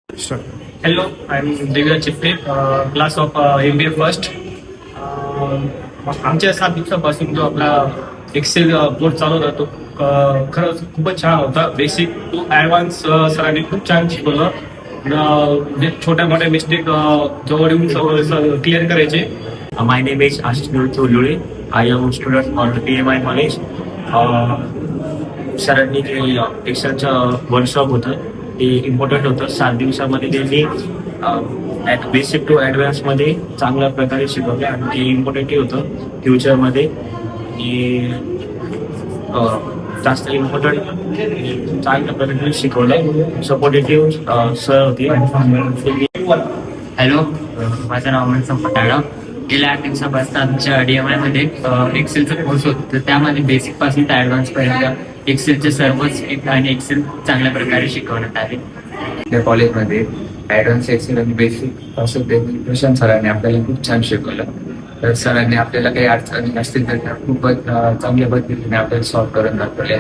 Hello, I'm Divya Chipre, class of MBA first. आमच्या 7 दिवसापासून जो आपला एक्सेल कोर्स चालू होता तो खरंच खूपच छान होता. बेसिक टू ॲडव्हान्स सरांनी खूप छान शिकवलं. जे छोट्या मोठ्या मिस्टेक जवळ येऊन क्लिअर करायचे. My name is Ashish Tulure. I am a student on PMI College. सरांनी जे एक्सेलचं वर्कशॉप होतं ते इम्पॉर्टंट होतं. 7 दिवसामध्ये त्यांनी बेसिक टू ॲडव्हान्समध्ये चांगल्या प्रकारे शिकवलं आणि ते इम्पॉर्टंटही होतं फ्युचरमध्ये की जास्त इम्पॉर्टंट चांगल्या प्रकारे शिकवलं. सपोर्टेटिव्ह सर होते. हॅलो, माझं नाव अमन संपटाळा. गेल्या 8 दिवसापासून आमच्या DMI मध्ये एक्सेलचा कोर्स होता. तर त्यामध्ये बेसिक पासून ते ॲडव्हान्स पर्यंत एक्सेलचे सर्वच आणि एक्सेल चांगल्या प्रकारे शिकवण्यात आले. त्या कॉलेजमध्ये ॲडव्हान्स एक्सेल आणि बेसिक असं प्रशांत सरांनी आपल्याला खूप छान शिकवलं. तर सरांनी आपल्याला काही अडचणी असतील तर त्या खूपच चांगल्या पद्धतीने आपल्याला सॉल्व्ह करून दाखवले.